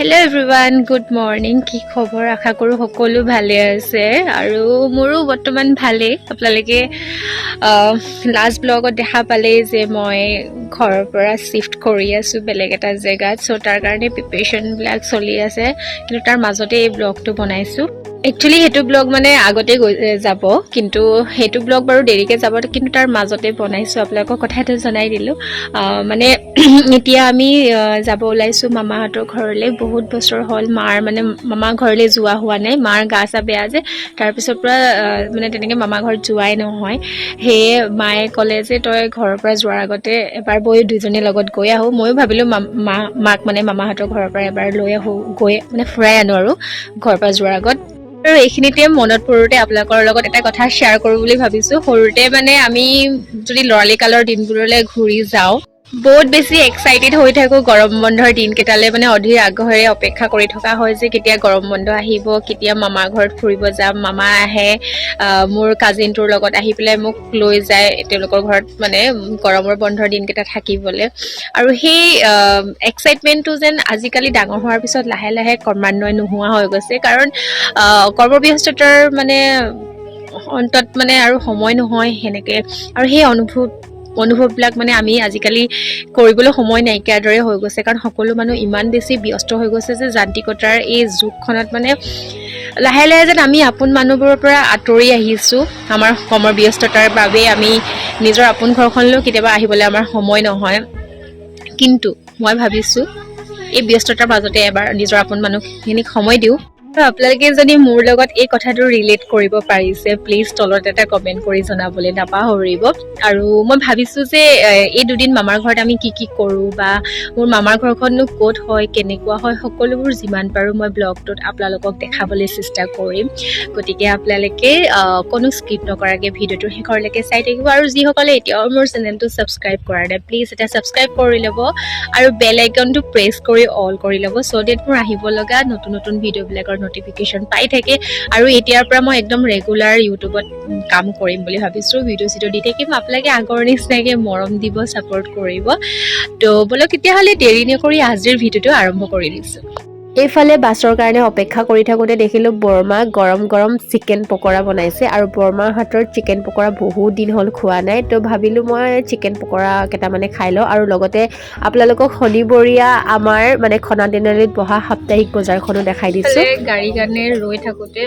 Hello' everyone, good morning. কি খবৰ? আশা কৰোঁ সকলো ভালে আছে আৰু মোৰো বৰ্তমান ভালেই। আপোনালোকে লাষ্ট ব্লগত দেখা পালেই যে মই ঘৰৰ পৰা শ্বিফ্ট কৰি আছোঁ বেলেগ এটা জেগাত। চ' তাৰ কাৰণে প্ৰিপেৰেশ্যনবিলাক চলি আছে, কিন্তু তাৰ মাজতে এই ব্লগটো বনাইছোঁ। একচুৱেলি সেইটো ব্লগ মানে আগতে যাব, কিন্তু সেইটো ব্লগ বাৰু দেৰিকৈ যাব, কিন্তু তাৰ মাজতে বনাইছোঁ। আপোনালোকক কথা এটা জনাই দিলোঁ। মানে এতিয়া আমি যাব ওলাইছোঁ মামাহঁতৰ ঘৰলৈ। বহুত বছৰ হ'ল মাৰ মানে মামা ঘৰলৈ যোৱা হোৱা নাই। মাৰ গা চা বেয়া যে, তাৰপিছৰ পৰা মানে তেনেকৈ মামা ঘৰত যোৱাই নহয়। সেয়ে মায়ে ক'লে যে তই ঘৰৰ পৰা যোৱাৰ আগতে এবাৰ বৈ দুইজনীৰ লগত গৈ আহোঁ। ময়ো ভাবিলোঁ মাক মানে মামাহঁতৰ ঘৰৰ পৰা এবাৰ লৈ আহোঁ, গৈ মানে ফুৰাই আনো আৰু ঘৰৰ পৰা যোৱাৰ আগত। আৰু এইখিনিতে মনত পৰোঁতে আপোনালোকৰ লগত এটা কথা শ্বেয়াৰ কৰোঁ বুলি ভাবিছোঁ। সৰুতে মানে আমি যদি ল'ৰালি কালৰ দিনবোৰলৈ ঘূৰি যাওঁ, বহুত বেছি এক্সাইটেড হৈ থাকোঁ গৰম বন্ধৰ দিনকেইটালৈ। মানে অধীৰ আগ্ৰহেৰে অপেক্ষা কৰি থকা হয় যে কেতিয়া গৰম বন্ধ আহিব, কেতিয়া মামাৰ ঘৰত ফুৰিব যাম। মামা আহে, মোৰ কাজিনটোৰ লগত আহি পেলাই মোক লৈ যায় তেওঁলোকৰ ঘৰত, মানে গৰমৰ বন্ধৰ দিনকেইটা থাকিবলৈ। আৰু সেই এক্সাইটমেণ্টটো যেন আজিকালি ডাঙৰ হোৱাৰ পিছত লাহে লাহে ক্ৰমান্বয়ে নোহোৱা হৈ গৈছে। কাৰণ কৰ্মব্যস্ততাৰ মানে অন্তত মানে আৰু সময় নহয় সেনেকৈ। আৰু সেই অনুভৱবিলাক মানে আমি আজিকালি কৰিবলৈ সময় নাইকিয়াৰ দৰে হৈ গৈছে। কাৰণ সকলো মানুহ ইমান বেছি ব্যস্ত হৈ গৈছে যে যান্ত্ৰিকতাৰ এই যুগখনত মানে লাহে লাহে যেন আমি আপোন মানুহবোৰৰ পৰা আঁতৰি আহিছোঁ। আমাৰ কৰ্মব্যস্ততাৰ বাবেই আমি নিজৰ আপোন ঘৰখনলৈও কেতিয়াবা আহিবলৈ আমাৰ সময় নহয়। কিন্তু মই ভাবিছোঁ এই ব্যস্ততাৰ মাজতে এবাৰ নিজৰ আপোন মানুহখিনিক সময় দিওঁ। আৰু আপোনালোকে যদি মোৰ লগত এই কথাটো ৰিলেট কৰিব পাৰিছে, প্লিজ তলত এটা কমেণ্ট কৰি জনাবলৈ নাপাহৰিব। আৰু মই ভাবিছোঁ যে এই দুদিন মামাৰ ঘৰত আমি কি কি কৰোঁ, বা মোৰ মামাৰ ঘৰখননো ক'ত হয়, কেনেকুৱা হয়, সকলোবোৰ যিমান পাৰোঁ মই ব্লগটোত আপোনালোকক দেখাবলৈ চেষ্টা কৰিম। গতিকে আপোনালোকে কোনো স্কিপ নকৰাকৈ ভিডিঅ'টো শেষৰলৈকে চাই থাকিব। আৰু যিসকলে এতিয়াও মোৰ চেনেলটো ছাবস্ক্ৰাইব কৰা নাই, প্লিজ এটা ছাবস্ক্ৰাইব কৰি ল'ব আৰু বেল আইকনটো প্ৰেছ কৰি অল কৰি ল'ব, চ' ডেট মোৰ আহিব লগা নতুন নতুন ভিডিঅ'বিলাকৰ নটিফিকেশ্যন পাই থাকে। আৰু এতিয়াৰ পৰা মই একদম ৰেগুলাৰ ইউটিউবত কাম কৰিম বুলি ভাবিছোঁ। ভিডিঅ' দি থাকিম। আপোনালোকে আগৰ নিচিনাকৈ মৰম দিব, ছাপোৰ্ট কৰিব। তো বলক তেতিয়াহ'লে দেৰি নকৰি আজিৰ ভিডিঅ'টো আৰম্ভ কৰি দিছোঁ। এইফালে বাছৰ কাৰণে অপেক্ষা কৰি থাকোঁতে দেখিলোঁ বৰমা গৰম গৰম চিকেন পকৰা বনাইছে। আৰু বৰমাৰ হাতৰ চিকেন পকৰা বহুত দিন হ'ল খোৱা নাই, তো ভাবিলোঁ মই চিকেন পকৰা কেইটামানে খাই লওঁ। আৰু লগতে আপোনালোকক শনিবৰীয়া আমাৰ মানে খনা তিনিআলিত বহা সাপ্তাহিক বজাৰখনো দেখাই দিছোঁ। গাড়ীৰ কাৰণে ৰৈ থাকোঁতে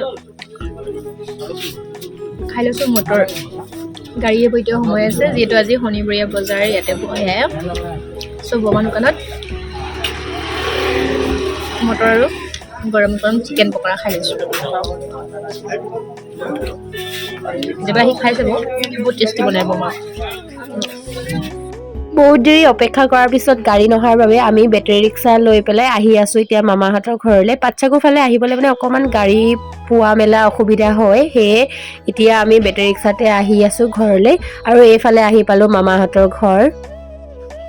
খাই লৈছোঁ মটৰ। গাড়ী বৈতে সময় আছে, যিহেতু আজি শনিবৰীয়া বজাৰ ইয়াতে বহে। চ' বমা দোকানত মটৰ আৰু গৰম গৰম চিকেন পকৰা খাই লৈছোঁ। যেতিয়াবা আহি খাই চাব, বহুত টেষ্টি বনাই বমা। বহুত দেৰি অপেক্ষা কৰাৰ পিছত গাড়ী নহাৰ বাবে আমি বেটেৰী ৰিক্সা লৈ পেলাই আহি আছোঁ এতিয়া মামাহঁতৰ ঘৰলৈ। পাটচাগু ফালে আহিবলৈ মানে অকণমান গাড়ী পোৱা মেলা অসুবিধা হয়, সেয়ে এতিয়া আমি বেটেৰী ৰিক্সাতে আহি আছোঁ ঘৰলৈ। আৰু এইফালে আহি পালোঁ মামাহঁতৰ ঘৰ।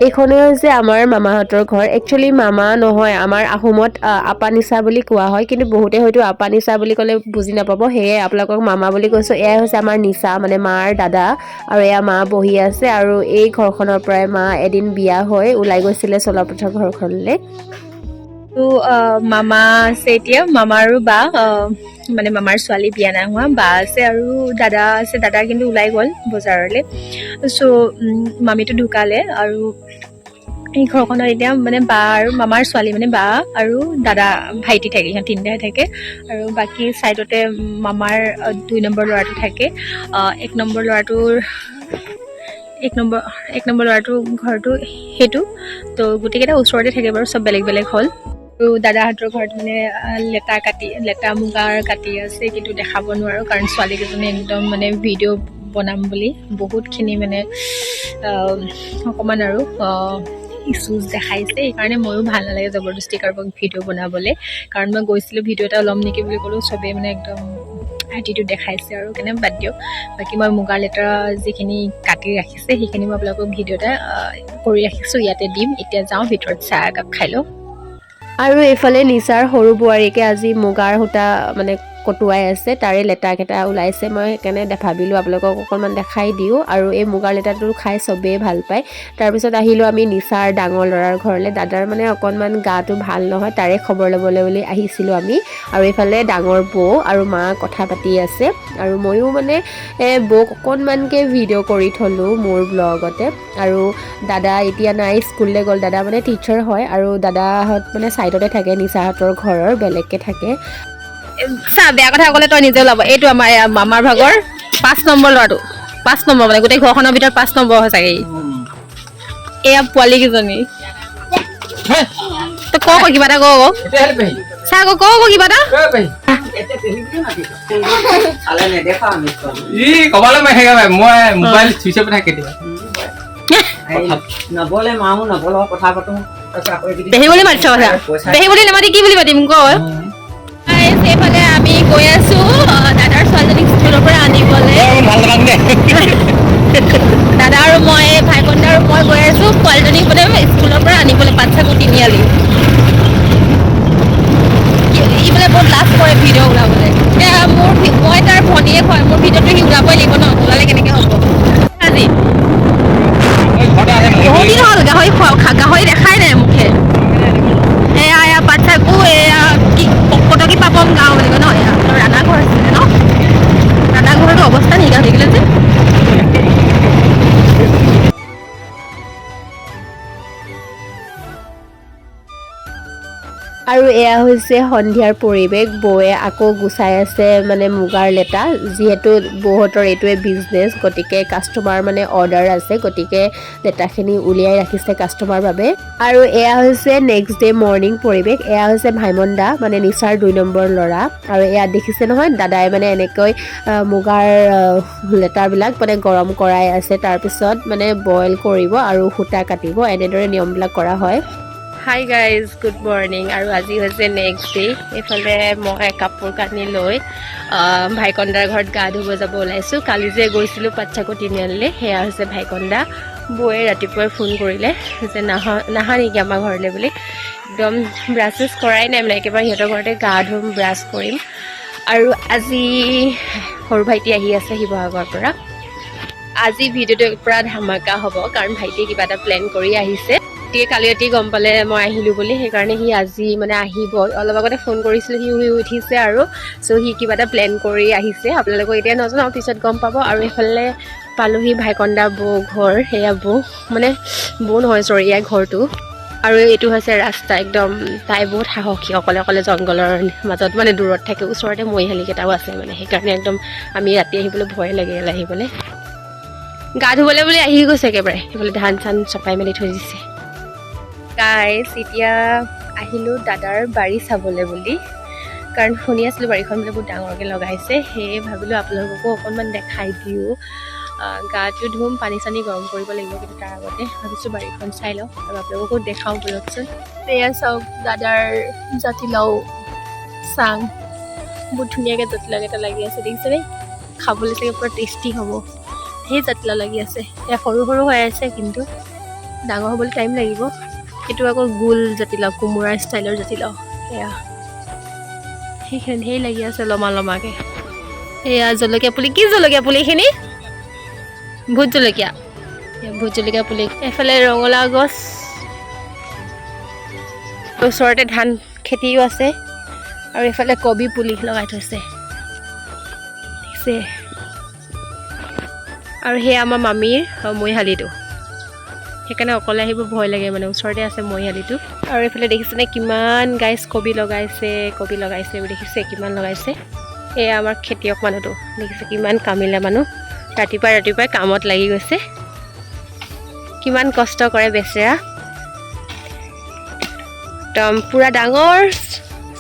এইখনেই হৈছে আমাৰ মামাহঁতৰ ঘৰ। একচুৱেলি মামা নহয়, আমাৰ আহোমত আপা নিচা বুলি কোৱা হয়, কিন্তু বহুতে হয়তো আপা নিচা বুলি ক'লে বুজি নাপাব, সেয়ে আপোনালোকক মামা বুলি কৈছোঁ। এয়াই হৈছে আমাৰ নিচা, মানে মাৰ দাদা। আৰু এয়া মা বহি আছে। আৰু এই ঘৰখনৰ পৰাই মা এদিন বিয়া হৈ ওলাই গৈছিলে চলাপথাৰ ঘৰখনলৈ। তো মামা আছে এতিয়া, মামা আৰু বা, মানে মামাৰ ছোৱালী বিয়া নাই হোৱা, বা আছে আৰু দাদা আছে। দাদা কিন্তু ওলাই গ'ল বজাৰলৈ। চ' মামীটো ঢুকালে। আৰু এই ঘৰখনত এতিয়া মানে বা আৰু মামাৰ ছোৱালী, মানে বা আৰু দাদা ভাইটি থাকে, সিহঁত তিনিটাই থাকে। আৰু বাকী ছাইডতে মামাৰ 2 নম্বৰ ল'ৰাটো থাকে। 1 নম্বৰ ল'ৰাটোৰ ঘৰটো সেইটো। তো গোটেইকেইটা ওচৰতে থাকে বাৰু, চব বেলেগ বেলেগ হ'ল। আৰু দাদাহঁতৰ ঘৰত মানে লেটা মুগাৰ কাটি আছে, কিন্তু দেখাব নোৱাৰোঁ কাৰণ ছোৱালীকেইজনী একদম মানে ভিডিঅ' বনাম বুলি বহুতখিনি মানে অকণমান আৰু ইছ্যুজ দেখাইছে। সেইকাৰণে ময়ো ভাল নালাগে জবৰদস্তি কাৰোবাক ভিডিঅ' বনাবলৈ। কাৰণ মই গৈছিলোঁ ভিডিঅ' এটা ল'ম নেকি বুলি ক'লোঁ, চবেই মানে একদম এটিটিউড দেখাইছে আৰু কেনে বাদ দিয়ক। বাকী মই মুগাৰ লেতেৰা যিখিনি কাটি ৰাখিছে সেইখিনি মই আপোনালোকক ভিডিঅ' এটা কৰি ৰাখিছোঁ, ইয়াতে দিম। এতিয়া যাওঁ ভিতৰত চাহ একাপ খাই লওঁ। আৰু এইফালে নিচাৰ সৰু বোৱাৰীকে আজি মুগাৰ সূতা মানে কটুৱাই আছে তাৰে লেটাকেইটা ওলাইছে মই সেইকাৰণে ভাবিলোঁ আপোনালোকক অকণমান দেখাই দিওঁ আৰু এই মুগাৰ লেটাটো খাই চবেই ভাল পায় তাৰপিছত আহিলোঁ আমি নিচাৰ ডাঙৰ ল'ৰাৰ ঘৰলৈ দাদাৰ মানে অকণমান গাটো ভাল নহয় তাৰে খবৰ ল'বলৈ বুলি আহিছিলোঁ আমি আৰু এইফালে ডাঙৰ বৌ আৰু মা কথা পাতি আছে আৰু ময়ো মানে বৌক অকণমানকৈ ভিডিঅ' কৰি থলোঁ মোৰ ব্লগতে আৰু দাদা এতিয়া নাই স্কুললৈ গ'ল দাদা মানে টিচাৰ হয় আৰু দাদাহঁত মানে ছাইডতে থাকে নিচাহঁতৰ ঘৰৰ বেলেগকৈ থাকে চা বেয়া কথা ক'লে তই নিজে ওলাব এইটো আমাৰ মামাৰ ভাগৰ 5 নম্বৰ ল'ৰাটো 5 নম্বৰ মানে গোটেই ঘৰখনৰ ভিতৰত 5 নম্বৰ হয় চাগে এয়া পোৱালি কেইজনী তই ক কিবা এটা ক চা ক কিবা এটা কবালে মই মোবাইল চুইচ অফ থাকে নবলে মাও নবলে কথা পাতো পেহী বুলি মাতিছ কথা পেহী বুলি নামাতি কি বুলি মাতিম ক সেইফালে আমি গৈ আছো দাদাৰ ছোৱালীজনীক স্কুলৰ পৰা আনিবলৈ দাদা আৰু মই ভাই ভণ্টি আৰু মই গৈ আছো পোৱালীজনীক মানে স্কুলৰ পৰা আনিবলৈ পাঠশালা তিনিআলি ই বোলে বহুত লাজ কৰে ভিডিঅ' ওলাবলৈ এতিয়া মই তাৰ ভনীয়ে কয় মোৰ ভিডিঅ'টো সি ওলাবই লাগিব ন ওলালে কেনেকৈ হ'ব আজি বহুত দিন হ'ল গাহৰি দেখাই নাই মুখে এয়া পাঠশাকো এয়া কি কটকী পাপম গাঁও বুলি কয় ন এয়া ৰাণা ঘৰ আছিলে ন ৰাণা ঘৰটো অৱস্থা নিগা হৈ থাকিলে যে আৰু এয়া হৈছে সন্ধিয়াৰ পৰিৱেশ বৌয়ে আকৌ গুচাই আছে মানে মুগাৰ লেটা যিহেতু বৌহঁতৰ এইটোৱে বিজনেছ গতিকে কাষ্টমাৰ মানে অৰ্ডাৰ আছে গতিকে লেটাখিনি উলিয়াই ৰাখিছে কাষ্টমাৰ বাবে আৰু এয়া হৈছে নেক্সট ডে মৰ্ণিং পৰিৱেশ এয়া হৈছে ভাইমন দা মানে নিচাৰ 2 নম্বৰ ল'ৰা আৰু এয়া দেখিছে নহয় দাদাই মানে এনেকৈ মুগাৰ লেটাৰবিলাক মানে গৰম কৰাই আছে তাৰপিছত মানে বইল কৰিব আৰু সূতা কাটিব এনেদৰে নিয়মবিলাক কৰা হয় হাই গাইজ গুড মৰ্ণিং আৰু আজি হৈছে নেক্সট ডে এইফালে মই কাপোৰ কানি লৈ ভাইকন্দাৰ ঘৰত গা ধুব যাব ওলাইছোঁ কালি যে গৈছিলোঁ পাঠশালা তিনিআলিলৈ সেয়া হৈছে ভাইকন্দা বৌয়ে ৰাতিপুৱাই ফোন কৰিলে যে নাহা নেকি আমাৰ ঘৰলৈ বুলি একদম ব্ৰাছ চ্ৰাছ কৰাই নাই মানে একেবাৰে সিহঁতৰ ঘৰতে গা ধুম ব্ৰাছ কৰিম আৰু আজি সৰু ভাইটি আহি আছে শিৱসাগৰৰ পৰা আজি ভিডিঅ'টো পূৰা ধামাকা হ'ব কাৰণ ভাইটিয়ে কিবা এটা প্লেন কৰি আহিছে কালি ৰাতি গম পালে মই আহিলোঁ বুলি সেইকাৰণে সি আজি মানে আহিব অলপ আগতে ফোন কৰিছিলোঁ সি উঠিছে আৰু চ' সি কিবা এটা প্লেন কৰি আহিছে আপোনালোকক এতিয়া নজনাওঁ পিছত গম পাব আৰু এইফালে পালোহি ভাইকন্দা বৌ ঘৰ সেয়া বৌ মানে বৌ নহয় চৰি এয়া ঘৰটো আৰু এইটো হৈছে ৰাস্তা একদম তাই বহুত সাহসী অকলে অকলে জংঘলৰ মাজত মানে দূৰত থাকে ওচৰতে মৰিশালিকেইটাও আছে মানে সেইকাৰণে একদম আমি ৰাতি আহিবলৈ ভয় লাগে আহিবলৈ গা ধুবলৈ বুলি আহি গৈছে একেবাৰে সেইফালে ধান চান চপাই মেলি থৈ দিছে গাইজ এতিয়া আহিলোঁ দাদাৰ বাৰী চাবলৈ বুলি কাৰণ শুনি আছিলোঁ বাৰীখন বোলে বহুত ডাঙৰকৈ লগাইছে সেয়ে ভাবিলোঁ আপোনালোককো অকণমান দেখাই দিওঁ গাটো ধুম পানী চানী গৰম কৰিব লাগিব কিন্তু তাৰ আগতে ভাবিছোঁ বাৰীখন চাই লওঁ আৰু আপোনালোককো দেখাওঁ বলকচোন এয়া চাওক দাদাৰ জাতিলাও চাং বহুত ধুনীয়াকৈ জাতিলাও এটা লাগি আছে দেখিছেনে খাবলৈ চাগে পূৰা টেষ্টি হ'ব সেই জাতিলাও লাগি আছে এয়া সৰু সৰু হৈ আছে কিন্তু ডাঙৰ হ'বলৈ টাইম লাগিব এইটো আকৌ গোল জাতিলাও কোমোৰা ষ্টাইলৰ জাতিলাও এয়া সেইখিনি ধেৰ লাগি আছে লমা লমাকৈ এয়া জলকীয়া পুলি কি জলকীয়া পুলি এইখিনি ভোট জলকীয়া ভোট জলকীয়া পুলি এফালে ৰঙালাও গছ ওচৰতে ধান খেতিও আছে আৰু এইফালে কবি পুলি লগাই থৈছে দেখিছে আৰু সেয়া আমাৰ মামীৰ মৰিশালিটো সেইকাৰণে অকলে আহিব ভয় লাগে মানে ওচৰতে আছে মৰিশালিটো আৰু এইফালে দেখিছেনে কিমান গাইজ কবি লগাইছে দেখিছে কিমান লগাইছে এয়া আমাৰ খেতিয়ক মানুহটো দেখিছে কিমান কামিলা মানুহ ৰাতিপুৱাই কামত লাগি গৈছে কিমান কষ্ট কৰে বেচেৰা একদম পূৰা ডাঙৰ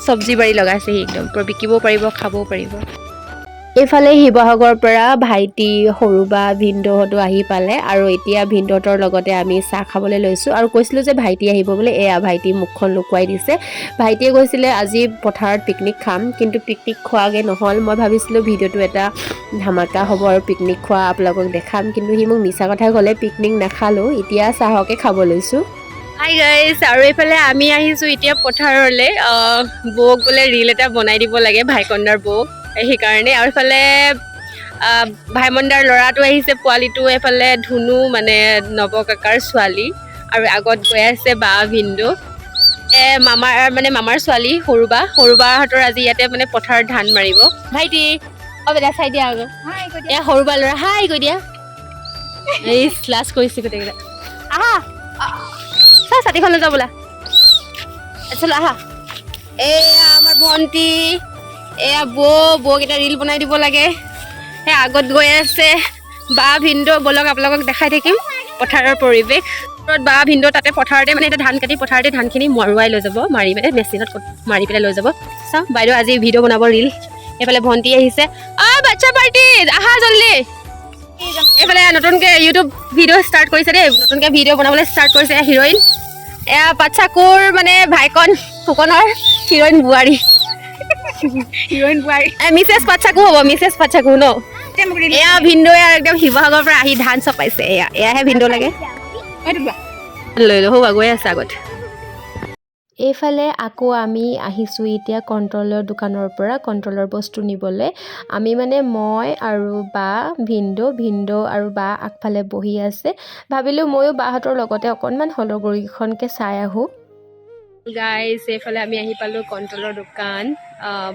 চব্জি বাৰী লগাইছে সি একদম পূৰা বিকিবও পাৰিব খাবও পাৰিব এইফালে শিৱসাগৰৰ পৰা ভাইটি সৰু বা ভিনদেউহঁতো আহি পালে আৰু এতিয়া ভিনদেউহঁতৰ লগতে আমি চাহ খাবলৈ লৈছোঁ আৰু কৈছিলোঁ যে ভাইটি আহিব বুলি এয়া ভাইটি মুখখন লুকুৱাই দিছে ভাইটিয়ে কৈছিলে আজি পথাৰত পিকনিক খাম কিন্তু পিকনিক খোৱাগৈ নহ'ল মই ভাবিছিলোঁ ভিডিঅ'টো এটা ধামাকা হ'ব আৰু পিকনিক খোৱা আপোনালোকক দেখাম কিন্তু সি মোক মিছা কথা ক'লে পিকনিক নাখালোঁ এতিয়া চাহকে খাব লৈছোঁ হাই গাইজ, আৰু এইফালে আমি আহিছোঁ এতিয়া পথাৰলৈ। বৌক বোলে ৰীল এটা বনাই দিব লাগে, ভাইকন্দাৰ বৌক, সেইকাৰণে। আৰু এইফালে ভাইমন্দাৰ ল'ৰাটো আহিছে, পোৱালিটো। এইফালে ধুনু মানে নৱকাকাৰ ছোৱালী, আৰু আগত গৈ আছে বা ভিনদেউ। মামাৰ ছোৱালী সৰু বাহঁতৰ আজি ইয়াতে মানে পথাৰত ধান মাৰিব। ভাইটি বেটা চাই দিয়া আকৌ, এয়া সৰু বা ল'ৰা, হাই কৈ দিয়া। এই লাজ কৰিছে গোটেইকেইটা। আহা চা ছাতিখন লৈ যাওঁ বোলা, চলো আহা। এয়া আমাৰ ভণ্টি, এয়া বৌকেইটা ৰীল বনাই দিব লাগে। সেই আগত গৈ আছে বা ভিনদেউ। ব'লক আপোনালোকক দেখাই থাকিম পথাৰৰ পৰিৱেশ। বা ভিনদেউ তাতে পথাৰতে মানে এতিয়া ধান কাটি পথাৰতে ধানখিনি মৰুৱাই লৈ যাব, মাৰি মানে মেচিনত মাৰি পেলাই লৈ যাব। চাওঁ বাইদেউ আজি ভিডিঅ' বনাব ৰীল। এইফালে ভণ্টি আহিছে, বাচ্ছা পাৰ্টি আহা জল্দি। এইফালে নতুনকৈ ইউটিউব ভিডিঅ' ষ্টাৰ্ট কৰিছে দেই, নতুনকৈ ভিডিঅ' বনাবলৈ ষ্টাৰ্ট কৰিছে হিৰইন। এয়া পাচ্ছাকুৰ মানে ভাইকন ফুকনৰ হিৰইন বোৱাৰী। মিছেছ পাচ্ছাকু হ'ব, মিছেছ পাচ্ছাকু ন। এয়া ভিনদেউ একদম শিৱসাগৰৰ পৰা আহি ধান চপাইছে। এয়াহে ভিনদেউ লাগে, লৈ লওঁ গৈ আছে আগত। এইফালে আকৌ আমি আহিছোঁ এতিয়া কণ্ট্ৰলৰ দোকানৰ পৰা কণ্ট্ৰলৰ বস্তু নিবলৈ। আমি মানে মই আৰু বা ভিনদেউ আৰু বা আগফালে বহি আছে। ভাবিলোঁ ময়ো বাহঁতৰ লগতে অকণমান হলগুৰিখনকে চাই আহোঁ। গাইজ, এইফালে আমি আহি পালোঁ কণ্ট্ৰলৰ দোকান।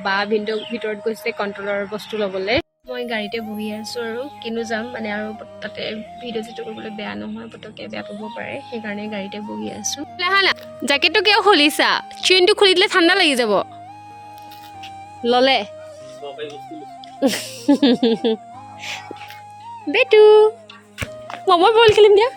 বা ভিনদেউ ভিতৰত গৈছে কণ্ট্ৰলৰ বস্তু ল'বলৈ। মই গাড়ীতে বহি আছোঁ আৰু কিনো যাম মানে, আৰু তাতে ভিডিঅ' চিডিঅ' কৰিবলৈ বেয়া নহয়, পটককৈ বেয়া পাব পাৰে, সেইকাৰণে গাড়ীতে বহি আছোঁ। আহা না, জেকেটটো কিয় খুলিছা? চেইনটো খুলি দিলে ঠাণ্ডা লাগি যাব। ল'লে বেটু মই বল খেলিম দিয়া।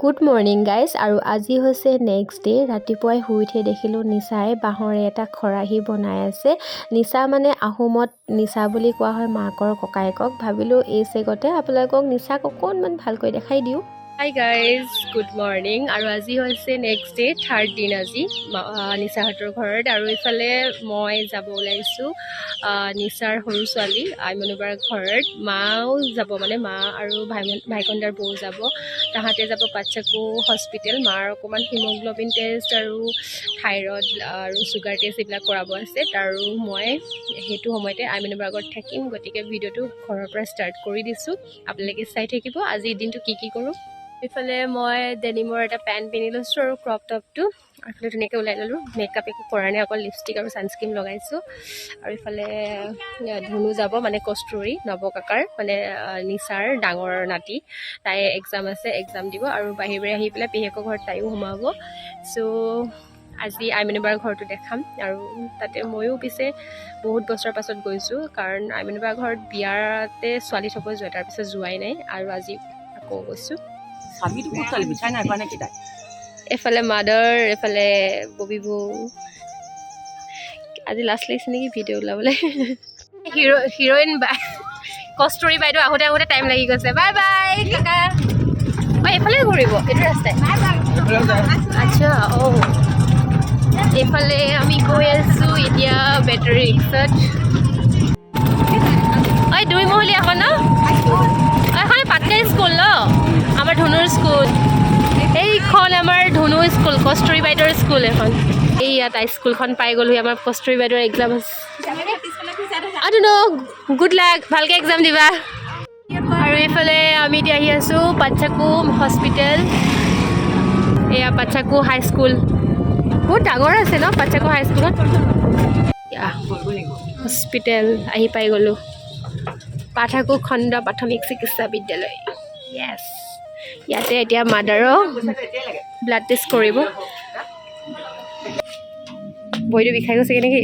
গুড মৰ্ণিং গাইজ, আৰু আজি হৈছে নেক্সট ডে'। ৰাতিপুৱাই শুই উঠি দেখিলোঁ নিচাই বাঁহৰে এটা খৰাহী বনাই আছে। নিচা মানে আহোমত নিচা বুলি কোৱা হয় মাকৰ ককায়েকক। ভাবিলোঁ এই চেগতে আপোনালোকক নিচাক অকণমান ভালকৈ দেখাই দিওঁ। Hi guys, good morning. আৰু আজি হৈছে নেক্সট ডে', থাৰ্ড দিন আজি নিচাহঁতৰ ঘৰত। আৰু এইফালে মই যাব ওলাইছোঁ নিচাৰ সৰু ছোৱালী আইমনুবাৰ ঘৰত। মাও যাব, মানে মা আৰু ভাইকন্দাৰ বৌ যাব। তাহাঁতে যাব পাচ্ছাকু হস্পিটেল। মাৰ অকণমান হিমগ্ল'বিন টেষ্ট আৰু থাইৰইড আৰু চুগাৰ টেষ্ট এইবিলাক কৰাব আছে। আৰু মই সেইটো সময়তে আইমনুবাৰ ঘৰত থাকিম, গতিকে ভিডিঅ'টো ঘৰৰ পৰা ষ্টাৰ্ট কৰি দিছোঁ। আপোনালোকে চাই থাকিব আজিৰ দিনটো কি কৰোঁ। এইফালে মই ডেনিমৰ এটা পেণ্ট পিন্ধি লৈছোঁ আৰু ক্ৰপ টপটো, আৰু এইফালে ধুনীয়াকৈ ওলাই ল'লোঁ। মেকআপ একো কৰা নাই, অকল লিপষ্টিক আৰু ছানস্ক্ৰীম লগাইছোঁ। আৰু এইফালে ধুনু যাব, মানে কষ্টুৰি নৱকাকাৰ মানে নিচাৰ ডাঙৰ নাতি। তাই এক্সাম আছে, এক্সাম দিব। আৰু বাহিৰে আহি পেলাই পেহীয়েকৰ ঘৰত তাইও সোমাব। চ' আজি আইমনুবাৰ ঘৰটো দেখাম। আৰু তাতে ময়ো পিছে বহুত বছৰৰ পাছত গৈছোঁ, কাৰণ আইমনুবাৰ ঘৰত বিয়াতে ছোৱালী থ'ব যোৱা, তাৰপিছত যোৱাই নাই। আৰু আজি আকৌ গৈছোঁ। এইফালে মাদাৰ, এইফালে ববী বৌ। আজি লাষ্ট লাগিছে নেকি ভিডিঅ' ওলাবলৈ। হিৰইন কষ্টুৰি বাইদেউ আহোঁতে টাইম লাগি গৈছে। বাই বাই কাকা। এইফালে ঘূৰিব, এইটো ৰাস্তাই। আচ্ছা, এইফালে আমি গৈ আছোঁ এতিয়া বেটাৰী ৰিক্সাত। দুই মহলীয়া এখন ন, এখন পাটকাই স্কুল ন, আমাৰ ধনুৰ স্কুল। এইখন আমাৰ ধনু স্কুল, কষ্টুৰি বাইদেউৰ স্কুল এখন। এইয়া তাই স্কুলখন পাই গ'লো। আমাৰ কষ্টুৰি বাইদেউৰ এক্সাম আছে। গুড লাক, ভালকৈ এক্সাম দিবা। আৰু এইফালে আমি এতিয়া আহি আছোঁ পাচ্ছাকু হস্পিটেল। এয়া পাচ্ছাকু হাইস্কুল, বহুত ডাঙৰ আছে ন পাচ্ছাকু হাইস্কুলখন। হস্পিটেল আহি পাই গ'লোঁ। পাঠাকু খণ্ড প্ৰাথমিক চিকিৎসা বিদ্যালয়। য়েছ, ইয়াতে এতিয়া মাদাৰক ব্লাড টেষ্ট কৰিব। ভৰিটো বিষাই গৈছেগৈ নেকি?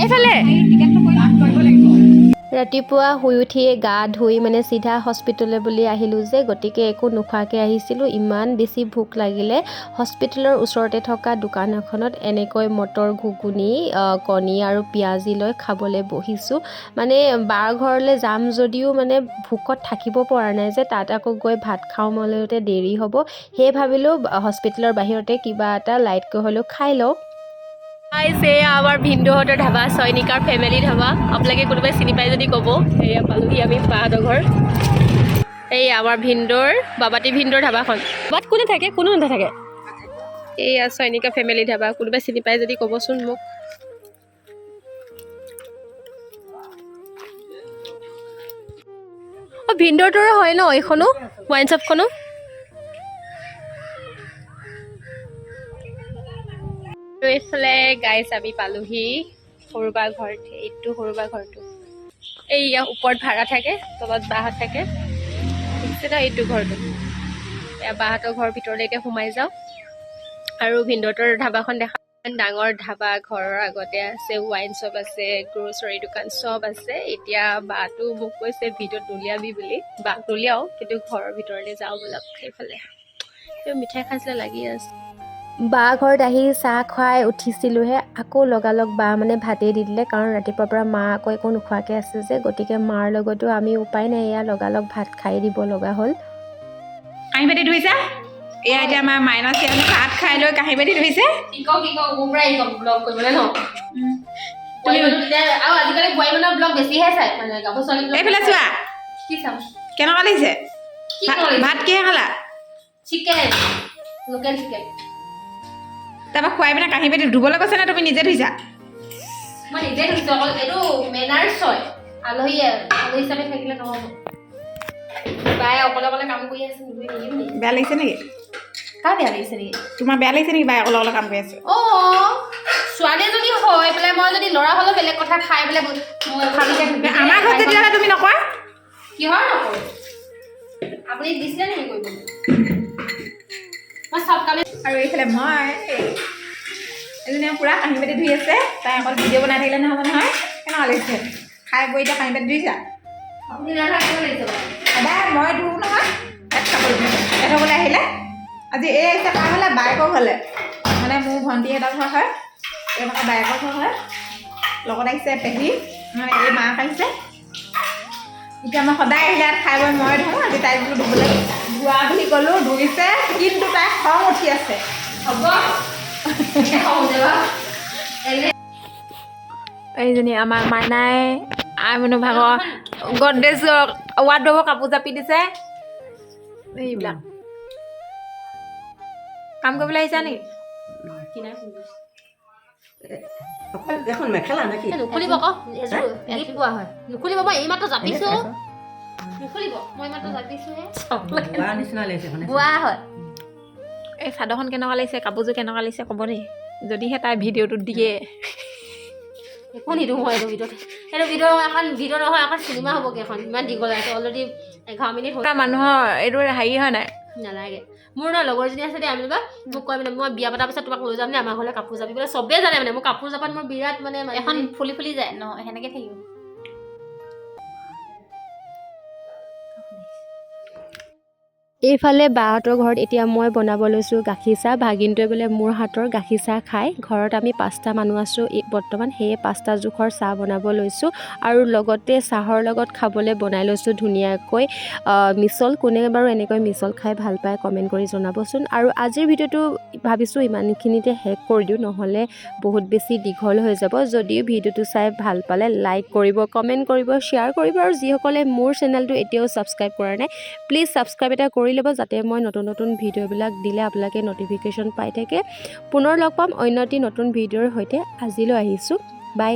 এইফালে ৰাতিপুৱা শুই উঠিয়ে গা ধুই মানে চিধা হস্পিটেললৈ বুলি আহিলোঁ যে, গতিকে একো নোখোৱাকৈ আহিছিলোঁ। ইমান বেছি ভোক লাগিলে। হস্পিটেলৰ ওচৰতে থকা দোকান এখনত এনেকৈ মটৰ ঘুগুনি, কণী আৰু পিঁয়াজি লৈ খাবলৈ বহিছোঁ। মানে বাৰ ঘৰলৈ যাম যদিও মানে ভোকত থাকিব পৰা নাই যে, তাত আকৌ গৈ ভাত খাওঁ মেলোতে দেৰি হ'ব। সেয়ে ভাবিলোঁ হস্পিটেলৰ বাহিৰতে কিবা এটা লাইটকৈ হ'লেও খাই লওঁ। এয়া আমাৰ ভিনদেউহঁতৰ ধাবা, চয়নিকাৰ ফেমিলি ধাবা। আপোনালোকে কোনোবাই চিনি পাই যদি ক'ব। এয়া পালোহি আমি বাহঁতৰ ঘৰ। এই আমাৰ ভিন্দৰ বাবাটি ভিন্দৰ ধাবাখন বাট কোনে থাকে কোনো নাথাকে এইয়া চয়নিকা ফেমিলি ধাবা কোনোবাই চিনি পাই যদি ক'বচোন মোক ভিন্দৰ দৰে হয় ন এইখনো ৱাইন শ্বপখনো আৰু এইফালে গাইছ আমি পালোহি সৰুবা ঘৰ এইটো সৰুবা ঘৰটো এইয়া ওপৰত ভাড়া থাকে তলত বাহঁত থাকে ঠিক আছে এইটো ঘৰটো এয়া বাহঁতৰ ঘৰৰ ভিতৰলৈকে সোমাই যাওঁ আৰু ভিন্দৰটোৰ ধাবাখন দেখা ডাঙৰ ধাবা ঘৰৰ আগতে আছে ৱাইন শ্বপ আছে গ্ৰ'চাৰী দোকান চব আছে এতিয়া বাটো মোক কৈছে ভিডিঅ'ত নুলিয়াবি বুলি বাক নুলিয়াওঁ কিন্তু ঘৰৰ ভিতৰলৈ যাওঁ বলক সেইফালে মিঠাই খাইছিলে লাগি আছে বা ঘৰত আহি চাহ খুৱাই উঠিছিলোঁহে আকৌ লগালগ বা মানে ভাতেই দি দিলে কাৰণ ৰাতিপুৱাৰ পৰা মা আকৌ একো নোখোৱাকৈ আছে যে গতিকে মাৰ লগতো আমি উপায় নাই এয়া লগালগ ভাত খাই দিব লগা হ'ল কাঁহী বাতি ধুইছা এয়া এতিয়া আমাৰ মাইনাছে ভাত খাই লৈ কাঁহী বাতি ধুইছে এইফালে চোৱা কেনেকুৱা লাগিছে ভাত কিহে খালা তাৰপৰা খুৱাই পিনে কাঁহী বাতি ধুবলৈ কৈছে নে তুমি নিজে ধুইছা মই নিজে ধুইছোঁ অকল এইটো মেনাৰ্ছ হয় আলহী হিচাপে থাকিলে নহ'ব বাই অকলে অকলে কাম কৰি আছে বেয়া লাগিছে নেকি কাৰ বেয়া লাগিছে নেকি তোমাৰ বেয়া লাগিছে নেকি বাই অকলে অকলে কাম কৰি আছে অঁ ছোৱালী এজনী হৈ পেলাই মই যদি ল'ৰা হ'লেও বেলেগ কথা খাই পেলাই আমাৰ ঘৰত তেতিয়াহ'লে তুমি নকৰা কিহৰ নকৰোঁ আপুনি দিছিলে নেকি কৰিবলৈ মই চব কামে আৰু এইফালে মই এজনীয়ে পূৰা কাঁহী বাতি ধুই আছে তাই অকল ভিডিঅ' বনাই থাকিলে নহ'ব নহয় কেনেকুৱা লাগিছে খাই বৈ এতিয়া কাঁহী বাতি ধুইছা আপুনি নাথাকিব লাগিছে সদায় মই ধুওঁ নহয় ভাত খাবলৈ ভাত খাবলৈ আহিলে আজি এই আহিছে কাৰ হ'লে বাইকৰ হ'লে মানে মোৰ ভণ্টিহঁতৰ ঘৰ হয় তেওঁলোকৰ বাইকৰ ঘৰ হয় লগত আহিছে পেহী মানে এই মাক আহিছে এতিয়া মই সদায় আহিলে ইয়াত খাই বৈ মই ধুওঁ আজি তাইক বোলো ধুবলৈ ধোৱা বুলি ক'লোঁ ধুইছে কিন্তু তাই খং উঠি আছে হ'ব এইজনী আমাৰ মাইনাই আই মানুহ ভাগৰ গডৰেজ ৱাৰ্ডৰোবৰ কাপোৰ জাপি দিছে এইবিলাক কাম কৰিবলৈ আহিছা নেকি এখন মেখেলা নেকি নুখুলিব আকৌ গীত গোৱা হয় নুখুলিব মই এইমাত্ৰ জাপিছোঁ নুখুলিব মই এইমাত্ৰ জাপিছোঁহে নিচিনা লাগিছে বোৱা হয় এই চাদৰখন কেনেকুৱা লাগিছে কাপোৰযোৰ কেনেকুৱা লাগিছে ক'ব দেই যদিহে তাই ভিডিঅ'টোত দিয়ে একো নিদিওঁ মই এইটো ভিডিঅ'ত সেইটো ভিডিঅ' নহয় এখন চিনেমা হ'বগৈ এখন ইমান দীঘল আছে অলৰেডি 11 মিনিট হ'ল মানুহৰ এইটো হেৰি হয় নাই নালাগে মোৰ ন লগৰজনী আছে দেই আমি মোক কয় মানে মই বিয়া পতাৰ পিছত তোমাক লৈ যাম নে আমাৰ ঘৰলৈ কাপোৰ জাপিবলৈ চবেই জানে মানে মোৰ কাপোৰ জাপাত মোৰ বিৰাট মানে এখন ফুলি ফুলি যায় ন সেনেকৈ থাকিব এইফালে বাহঁতৰ ঘৰত এতিয়া মই বনাব লৈছোঁ গাখীৰ চাহ ভাগিনটোৱে বোলে মোৰ হাতৰ গাখীৰ চাহ খায় ঘৰত আমি 5টা মানুহ আছোঁ বৰ্তমান সেয়ে 5টা জোখৰ চাহ বনাব লৈছোঁ আৰু লগতে চাহৰ লগত খাবলৈ বনাই লৈছোঁ ধুনীয়াকৈ মিছল কোনে বাৰু এনেকৈ মিছল খাই ভাল পায় কমেণ্ট কৰি জনাবচোন আৰু আজিৰ ভিডিঅ'টো ভাবিছোঁ ইমানখিনিতে শেষ কৰি দিওঁ নহ'লে বহুত বেছি দীঘল হৈ যাব যদিও ভিডিঅ'টো চাই ভাল পালে লাইক কৰিব কমেণ্ট কৰিব শ্বেয়াৰ কৰিব আৰু যিসকলে মোৰ চেনেলটো এতিয়াও ছাবস্ক্ৰাইব কৰা নাই প্লিজ ছাবস্ক্ৰাইব এটা কৰি ল'ব যাতে মই নতুন নতুন ভিডিঅ'বিলাক দিলে আপোনালোকে নটিফিকেশ্যন পাই থাকে পুনৰ লগ পাম অন্য এটি নতুন ভিডিঅ'ৰ সৈতে আজিলৈ আহিছোঁ বাই